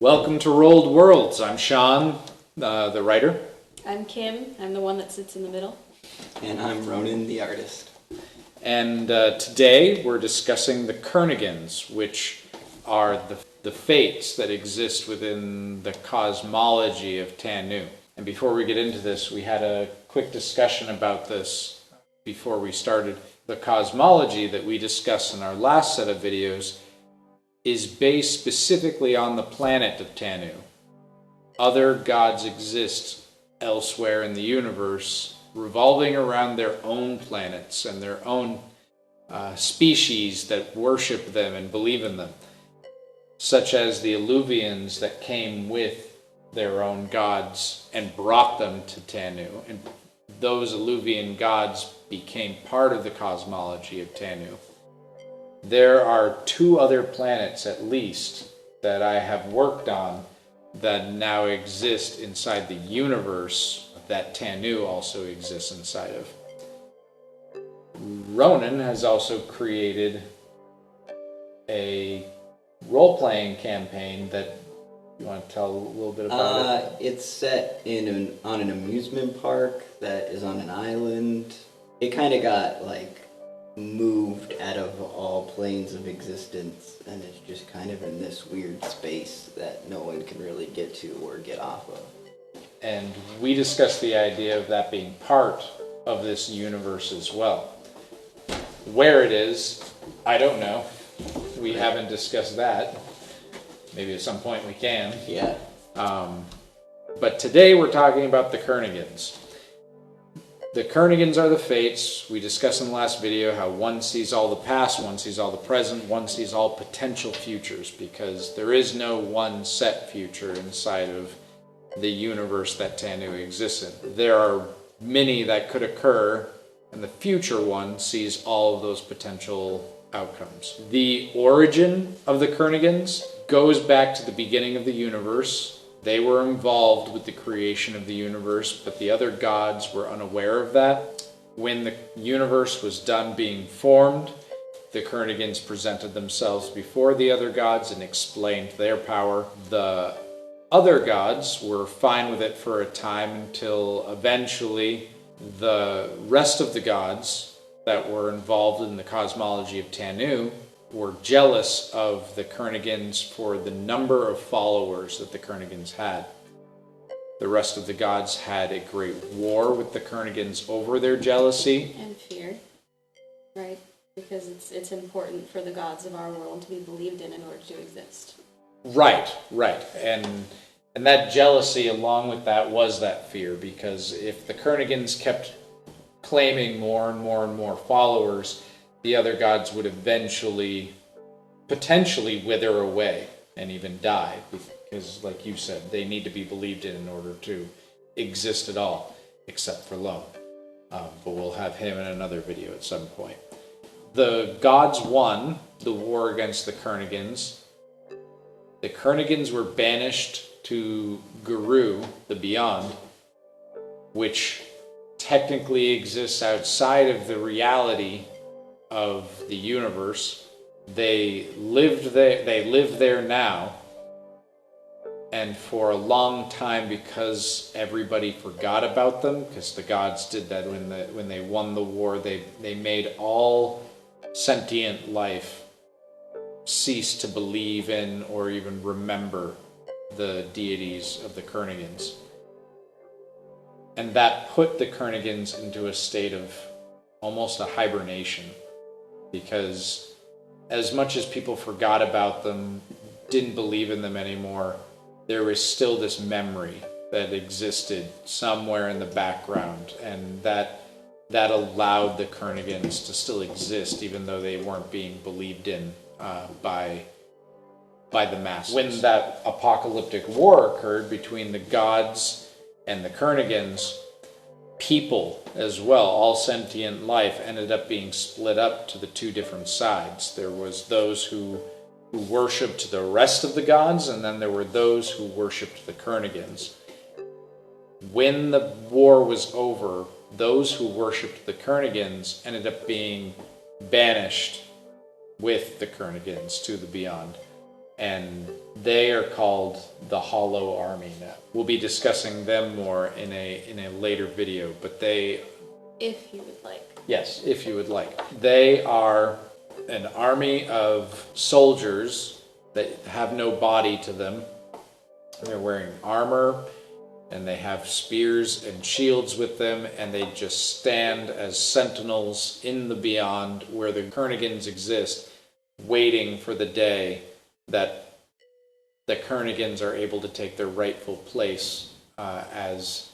Welcome to Rolled Worlds. I'm Sean, the writer. I'm Kim. I'm the one that sits in the middle. And I'm Ronan, the artist. And today we're discussing the Cernigans, which are the fates that exist within the cosmology of TANU. And before we get into this, we had a quick discussion about this before we started. The cosmology that we discussed in our last set of videos is based specifically on the planet of TANU. Other gods exist elsewhere in the universe, revolving around their own planets and their own species that worship them and believe in them, such as the Alluvians that came with their own gods and brought them to TANU. And those Alluvian gods became part of the cosmology of TANU. There are two other planets, at least, that I have worked on that now exist inside the universe that TANU also exists inside of. Ronan has also created a role-playing campaign that you want to tell a little bit about it? It's set on an amusement park that is on an island. It kind of got moved out of all planes of existence, and it's just kind of in this weird space that no one can really get to or get off of. And we discussed the idea of that being part of this universe as well. Where it is, I don't know. We haven't discussed that. Maybe at some point we can. Yeah. But today we're talking about the Cernigans. The Cernigans are the fates. We discussed in the last video how one sees all the past, one sees all the present, one sees all potential futures, because there is no one set future inside of the universe that TANU exists in. There are many that could occur, and the future one sees all of those potential outcomes. The origin of the Cernigans goes back to the beginning of the universe. They were involved with the creation of the universe, but the other gods were unaware of that. When the universe was done being formed, the Cernigans presented themselves before the other gods and explained their power. The other gods were fine with it for a time until eventually the rest of the gods that were involved in the cosmology of TANU were jealous of the Cernigans for the number of followers that the Cernigans had. The rest of the gods had a great war with the Cernigans over their jealousy. And fear, right? Because it's important for the gods of our world to be believed in order to exist. Right. And that jealousy along with that was that fear, because if the Cernigans kept claiming more and more followers, the other gods would eventually, potentially wither away and even die, because, like you said, they need to be believed in order to exist at all, except for Lone. But we'll have him in another video at some point. The gods won the war against the Cernigans. The Cernigans were banished to Guru, the Beyond, which technically exists outside of the reality of the universe. They live there now, and for a long time, because everybody forgot about them, because the gods did that when they won the war, they made all sentient life cease to believe in or even remember the deities of the Cernigans. And that put the Cernigans into a state of almost a hibernation, because as much as people forgot about them, didn't believe in them anymore, there was still this memory that existed somewhere in the background, and that allowed the Cernigans to still exist, even though they weren't being believed in by the masses. When that apocalyptic war occurred between the gods and the Cernigans, people as well, all sentient life, ended up being split up to the two different sides. There was those who worshipped the rest of the gods, and then there were those who worshipped the Cernigans. When the war was over, those who worshipped the Cernigans ended up being banished with the Cernigans to the Beyond. and they are called the Hollow Army now. We'll be discussing them more in a later video, but they, If you would like. yes, if you would like. They are an army of soldiers that have no body to them. They're wearing armor, and they have spears and shields with them, and they just stand as sentinels in the beyond where the Cernigans exist, waiting for the day that the Cernigans are able to take their rightful place as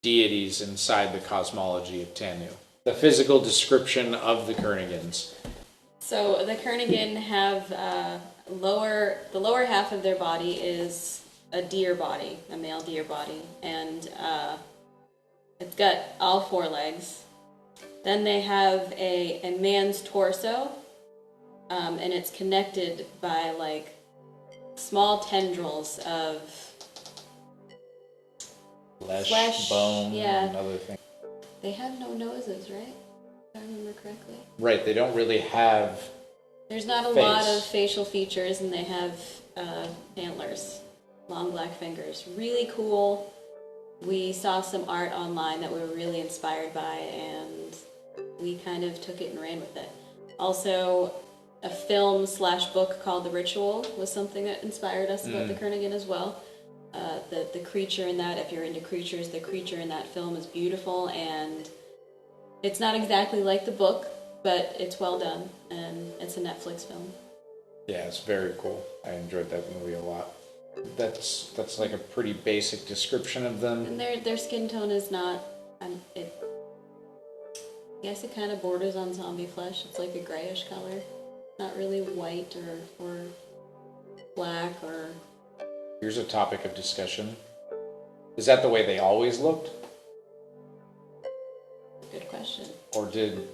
deities inside the cosmology of TANU. The physical description of the Cernigans. So the Cernigan have the lower half of their body is a deer body, a male deer body, and it's got all four legs. Then they have a man's torso, and it's connected by like small tendrils of Flesh, bone, yeah. and other things. They have no noses, right? If I remember correctly. Right, they don't really have. There's not a lot of facial features, and they have antlers, long black fingers. Really cool. We saw some art online that we were really inspired by, and we kind of took it and ran with it. Also, a film/book called The Ritual was something that inspired us about the Cernigan as well. The creature in that, if you're into creatures, the creature in that film is beautiful, and it's not exactly like the book, but it's well done, and it's a Netflix film. Yeah, it's very cool. I enjoyed that movie a lot. That's like a pretty basic description of them. And their skin tone is not, I guess it kind of borders on zombie flesh. It's like a grayish color. Not really white or black or... Here's a topic of discussion. Is that the way they always looked? Good question. Or did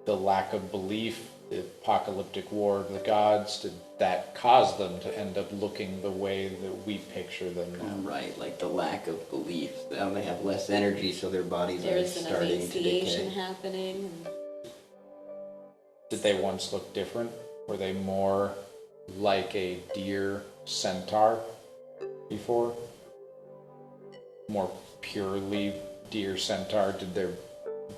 the lack of belief, the apocalyptic war of the gods, did that cause them to end up looking the way that we picture them now? Right, like the lack of belief. Now they have less energy, so their bodies are There's an starting to emaciation decay. happening. And Did they once look different? Were they more like a deer centaur before? More purely deer centaur? Did their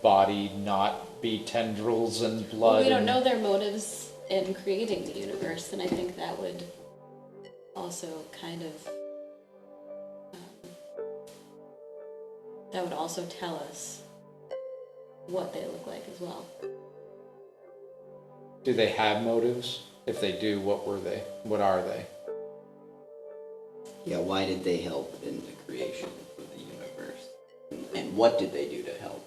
body not be tendrils and blood? well, we don't and- know their motives in creating the universe, and I think that would also kind of... that would also tell us what they look like as well. Do they have motives? If they do, what were they? What are they? Yeah, why did they help in the creation of the universe? And what did they do to help?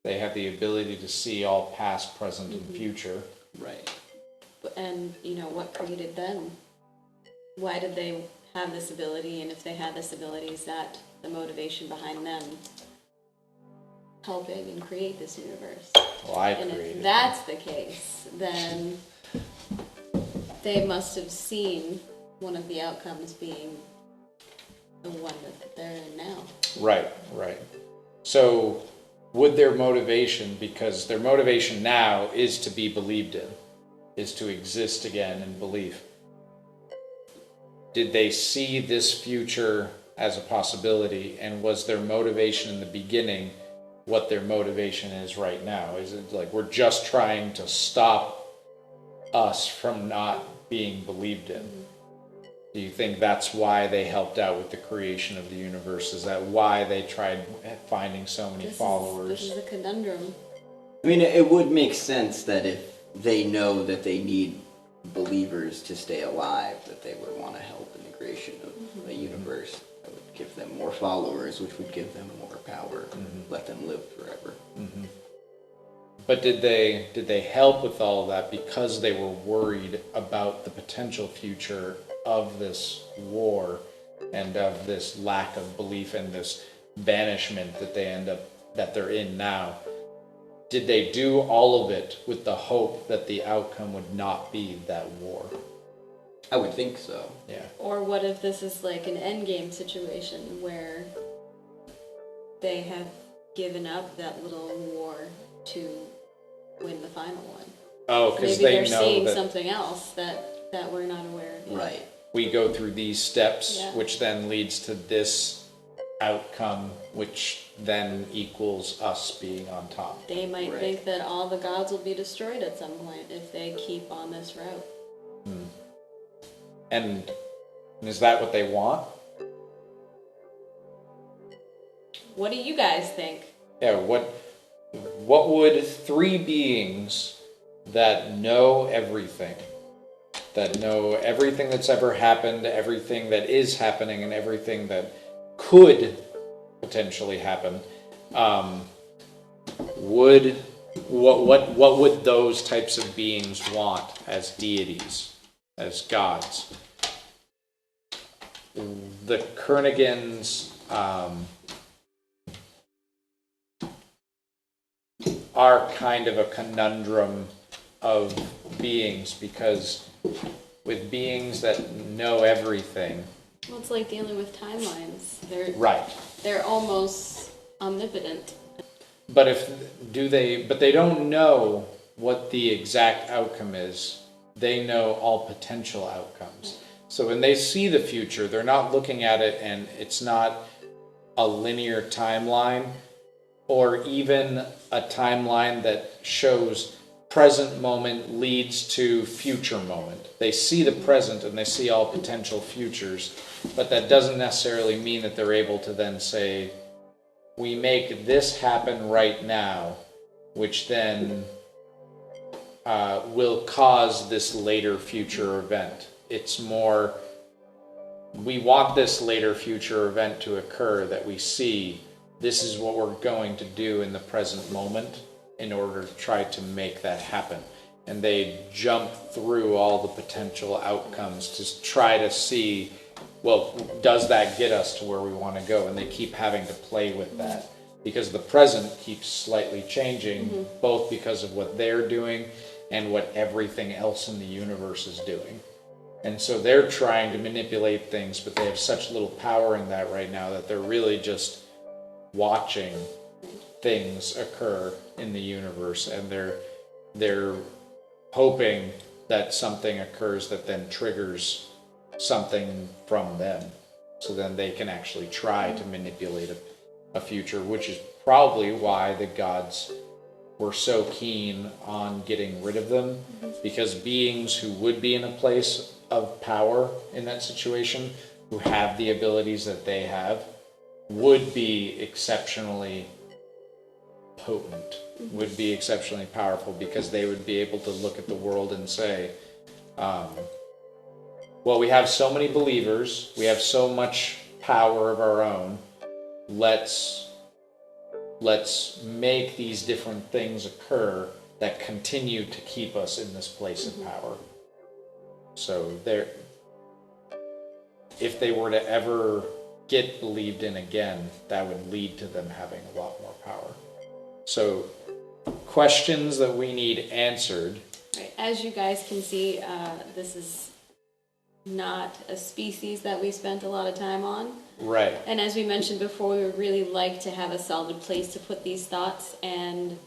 They have the ability to see all past, present, and future. Right. And, what created them? Why did they have this ability? And if they had this ability, is that the motivation behind them helping and create this universe? Well, I And created if that's the case, then they must have seen one of the outcomes being the one that they're in now. Right, right. So, would their motivation, because their motivation now is to be believed in, is to exist again in belief, did they see this future as a possibility, and was their motivation in the beginning what their motivation is right now? Is it like we're just trying to stop us from not being believed in? Do you think that's why they helped out with the creation of the universe? Is that why they tried finding so many followers? This is a conundrum. I mean, it would make sense that if they know that they need believers to stay alive, that they would want to help in the creation of a universe that would give them more followers, which would give them more power, let them live forever. But did they help with all of that because they were worried about the potential future of this war and of this lack of belief and this banishment that they're in now? Did they do all of it with the hope that the outcome would not be that war? I would think so. Yeah. Or what if this is like an endgame situation where they have given up that little war to win the final one? Oh, because Maybe they they're know seeing that something else that we're not aware of yet. Right. we go through these steps, Yeah. which then leads to this outcome, which then equals us being on top. They might Right. think that all the gods will be destroyed at some point if they keep on this route. And is that what they want? What do you guys think? Yeah, what would three beings that know everything, that's ever happened, everything that is happening, and everything that could potentially happen, what would those types of beings want as deities, as gods? The Cernigans are kind of a conundrum of beings, because with beings that know everything, Well, it's like dealing with timelines. right? They're almost omnipotent. But but they don't know what the exact outcome is. They know all potential outcomes. So when they see the future, they're not looking at it and it's not a linear timeline, or even a timeline that shows present moment leads to future moment. They see the present and they see all potential futures, but that doesn't necessarily mean that they're able to then say, we make this happen right now, which then will cause this later future event. It's more, we want this later future event to occur that we see. This is what we're going to do in the present moment in order to try to make that happen. And they jump through all the potential outcomes to try to see, well, does that get us to where we want to go? And they keep having to play with that, because the present keeps slightly changing, both because of what they're doing and what everything else in the universe is doing. And so they're trying to manipulate things, but they have such little power in that right now that they're really just watching things occur in the universe, and they're hoping that something occurs that then triggers something from them, so then they can actually try to manipulate a future, which is probably why the gods were so keen on getting rid of them, because beings who would be in a place of power in that situation, who have the abilities that they have, would be exceptionally potent, would be exceptionally powerful, because they would be able to look at the world and say, well, we have so many believers, we have so much power of our own, let's make these different things occur that continue to keep us in this place of power. So if they were to ever get believed in again, that would lead to them having a lot more power. So questions that we need answered. Right. As you guys can see, this is not a species that we spent a lot of time on. Right. And as we mentioned before, we would really like to have a solid place to put these thoughts and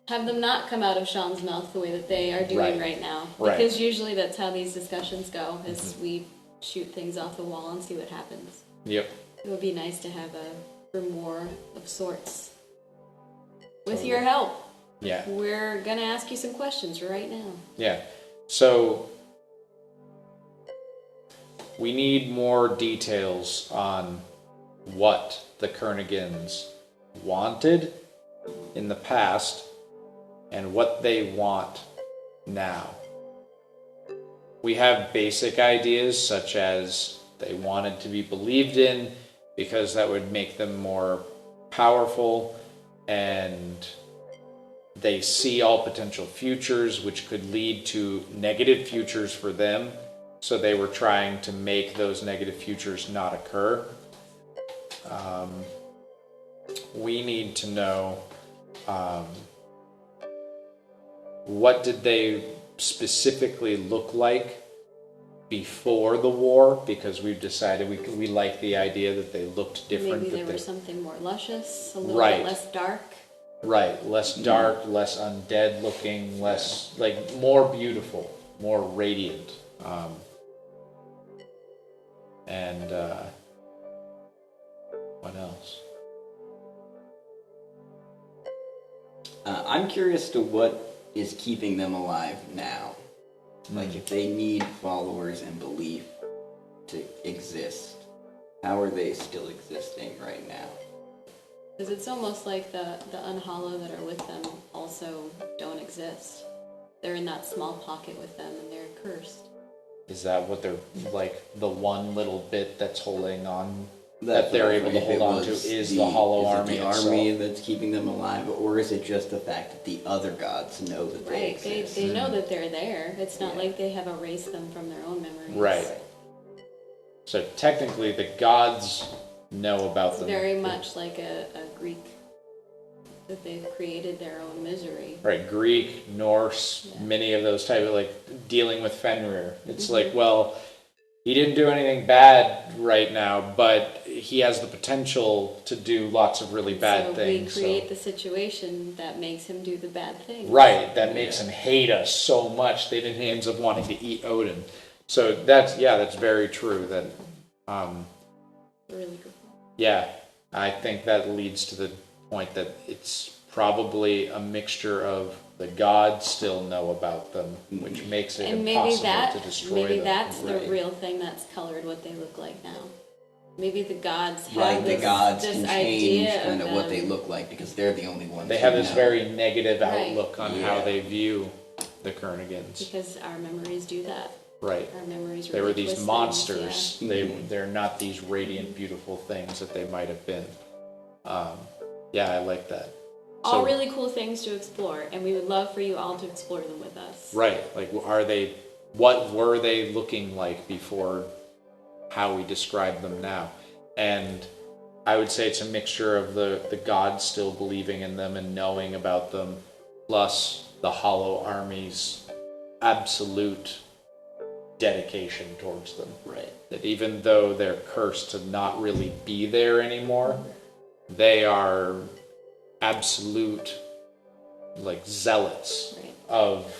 have them not come out of Sean's mouth the way that they are doing right now. Right. Because usually that's how these discussions go, is we shoot things off the wall and see what happens. Yep. It would be nice to have a grimoire of sorts. With your help. Yeah. We're going to ask you some questions right now. Yeah. So we need more details on what the Cernigans wanted in the past and what they want now. We have basic ideas, such as they wanted to be believed in because that would make them more powerful, and they see all potential futures, which could lead to negative futures for them. So they were trying to make those negative futures not occur. We need to know, what did they specifically look like before the war? Because we've decided we like the idea that they looked different. Maybe they were something more luscious, a little bit less dark. Right, less dark, less undead looking, less, like, more beautiful, more radiant. And what else? I'm curious to what is keeping them alive now. Like, if they need followers and belief to exist, how are they still existing right now? Because it's almost like the unhollow that are with them also don't exist. They're in that small pocket with them and they're cursed. Is that what they're, like, the one little bit that's holding on, that they're able to hold on to, is the hollow army the itself? army that's keeping them alive, or is it just the fact that the other gods know that they Right, exist? they know that they're there. It's not like they have erased them from their own memories. Right. So technically the gods know about them. Very much like a Greek, that they've created their own misery. Right, Greek, Norse, many of those type of, like, dealing with Fenrir. It's like, well, he didn't do anything bad right now, but he has the potential to do lots of really bad things. So we create the situation that makes him do the bad things. Right, that makes him hate us so much that he ends up wanting to eat Odin. So that's very true. That, Really good. yeah, I think that leads to the point that it's probably a mixture of the gods still know about them, which makes it impossible to destroy them. Maybe that's the real thing that's colored what they look like now. Maybe the gods have Like the gods this can change idea kind of what they them. look like because they're the only ones. They have who this know. very negative Right. outlook on how they view the Cernigans. Because our memories do that. Right. Our memories They were really these twist monsters. things, They're not these radiant, beautiful things that they might have been. Yeah, I like that. all So- really cool things to explore, and we would love for you all to explore them with us. Right. Like, what were they looking like before how we describe them now? And I would say it's a mixture of the gods still believing in them and knowing about them, plus the Hollow Army's absolute dedication towards them. Right. That even though they're cursed to not really be there anymore, they are absolute, like, zealots Right. of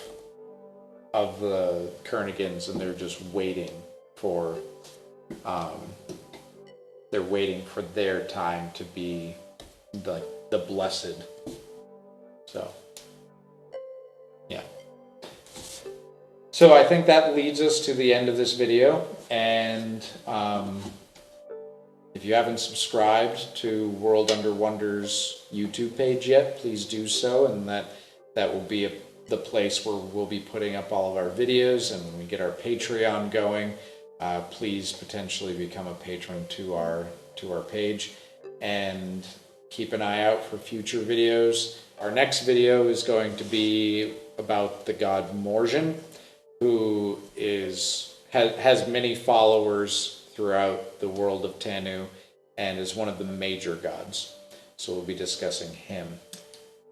the Cernigans, and they're just waiting for their time to be the blessed. So yeah. So I think that leads us to the end of this video, and if you haven't subscribed to World Under Wonder's YouTube page yet, please do so, and that will be the place where we'll be putting up all of our videos, and when we get our Patreon going, please potentially become a patron to our page, and keep an eye out for future videos. Our next video is going to be about the god Morgon, who has many followers throughout the world of TANU and is one of the major gods. So we'll be discussing him.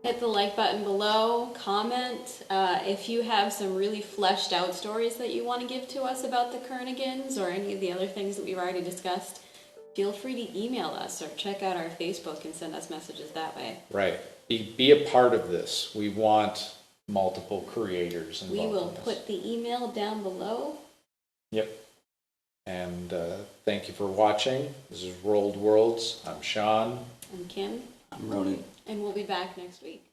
Hit the like button below, comment. If you have some really fleshed out stories that you want to give to us about the Cernigans or any of the other things that we've already discussed, feel free to email us or check out our Facebook and send us messages that way. Right. Be a part of this. We want multiple creators involved. We will in this. put the email down below. Yep. And thank you for watching. This is Rolled Worlds. I'm Sean. I'm Kim, I'm Ronan. and we'll be back next week.